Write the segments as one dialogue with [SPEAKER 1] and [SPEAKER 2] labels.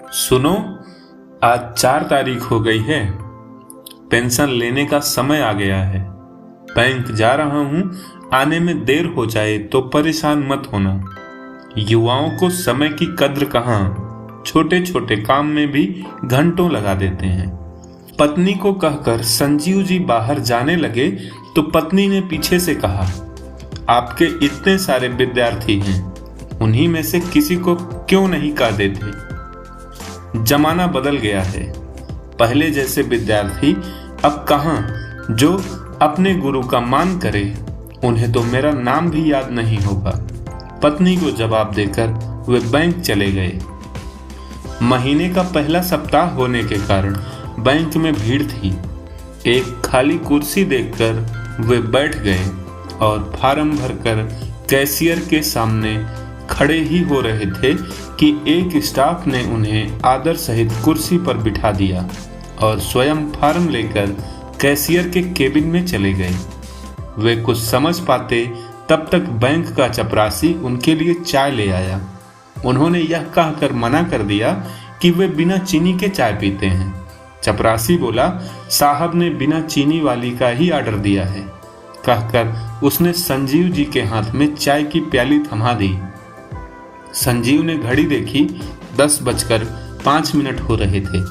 [SPEAKER 1] सुनो, आज 4 तारीख हो गई है। पेंशन लेने का समय आ गया है। बैंक जा रहा हूं, आने में देर हो जाए तो परेशान मत होना। युवाओं को समय की कद्र कहाँ, छोटे छोटे काम में भी घंटों लगा देते हैं। पत्नी को कहकर संजीव जी बाहर जाने लगे तो पत्नी ने पीछे से कहा, आपके इतने सारे विद्यार्थी हैं, उन्हीं में से किसी को क्यों नहीं कह देते। जमाना बदल गया है, पहले जैसे विद्यार्थी अब कहाँ जो अपने गुरु का मान करे। उन्हें तो मेरा नाम भी याद नहीं होगा। पत्नी को जवाब देकर वे बैंक चले गए। महीने का पहला सप्ताह होने के कारण बैंक में भीड़ थी। एक खाली कुर्सी देखकर वे बैठ गए और फार्म भरकर कैशियर के सामने खड़े ही हो रहे थे कि एक स्टाफ ने उन्हें आदर सहित कुर्सी पर बिठा दिया और स्वयं फार्म लेकर कैशियर के केबिन में चले गए। वे कुछ समझ पाते तब तक बैंक का चपरासी उनके लिए चाय ले आया। उन्होंने यह कहकर मना कर दिया कि वे बिना चीनी के चाय पीते हैं। चपरासी बोला, साहब ने बिना चीनी वाली का ही ऑर्डर दिया है। कहकर उसने संजीव जी के हाथ में चाय की प्याली थमा दी। संजीव ने घड़ी देखी, 10:05 हो रहे थे।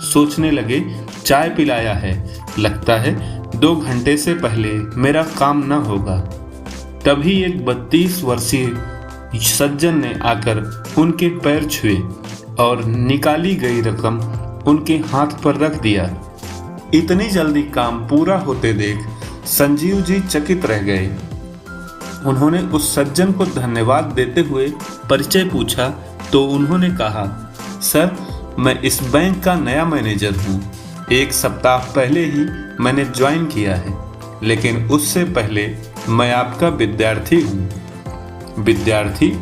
[SPEAKER 1] सोचने लगे, चाय पिलाया है, लगता है 2 घंटे से पहले मेरा काम न होगा। तभी एक 32 वर्षीय सज्जन ने आकर उनके पैर छुए और निकाली गई रकम उनके हाथ पर रख दिया। इतनी जल्दी काम पूरा होते देख संजीव जी चकित रह गए। उन्होंने उस सज्जन को धन्यवाद देते हुए परिचय पूछा तो उन्होंने कहा, सर, मैं इस बैंक का नया मैनेजर हूँ। 1 सप्ताह पहले ही मैंने ज्वाइन किया है, लेकिन उससे पहले मैं आपका विद्यार्थी हूँ। विद्यार्थी?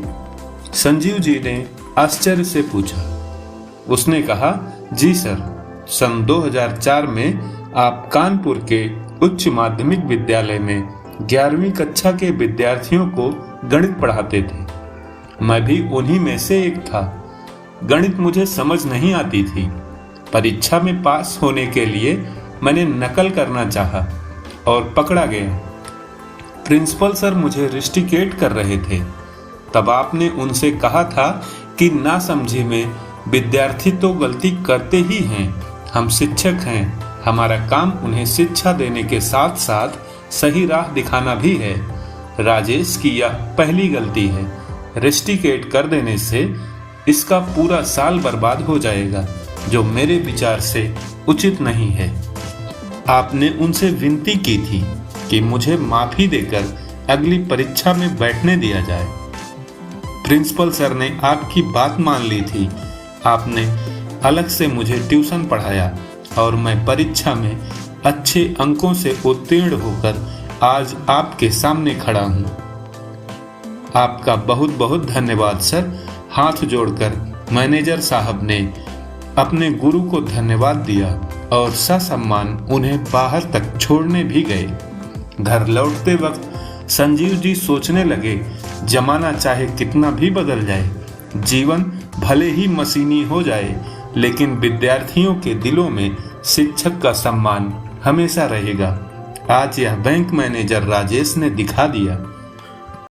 [SPEAKER 1] संजीव जी ने आश्चर्य से पूछा। उसने कहा, जी सर, सन 2004 में आप कानपुर के उच्च माध्यमिक विद्यालय में 11वीं कक्षा के विद्यार्थियों को गणित पढ़ाते थे। मैं भी उन्हीं में से एक था। गणित मुझे समझ नहीं आती थी। परीक्षा में पास होने के लिए मैंने नकल करना चाहा और पकड़ा गया। प्रिंसिपल सर मुझे रिस्ट्रिकेट कर रहे थे। तब आपने उनसे कहा था कि नासमझी में विद्यार्थी तो गलती करते ही हैं। हम शिक्षक हैं, हमारा काम उन्हें शिक्षा देने के साथ साथ सही राह दिखाना भी है। राजेश की यह पहली गलती है। रेस्टिकेट कर देने से इसका पूरा साल बर्बाद हो जाएगा, जो मेरे विचार से उचित नहीं है। आपने उनसे विनती की थी कि मुझे माफी देकर अगली परीक्षा में बैठने दिया जाए। प्रिंसिपल सर ने आपकी बात मान ली थी। आपने अलग से मुझे ट्यूशन पढ़ाया और मैं परीक्षा में अच्छे अंकों से उत्तीर्ण होकर आज आपके सामने खड़ा हूँ। आपका बहुत बहुत धन्यवाद सर। हाथ जोड़कर मैनेजर साहब ने अपने गुरु को धन्यवाद दिया और ससम्मान उन्हें बाहर तक छोड़ने भी गए। घर लौटते वक्त संजीव जी सोचने लगे, जमाना चाहे कितना भी बदल जाए, जीवन भले ही मशीनी हो जाए, लेकिन विद्यार्थियों के दिलों में शिक्षक का सम्मान हमेशा रहेगा। आज यह बैंक मैनेजर राजेश ने दिखा दिया।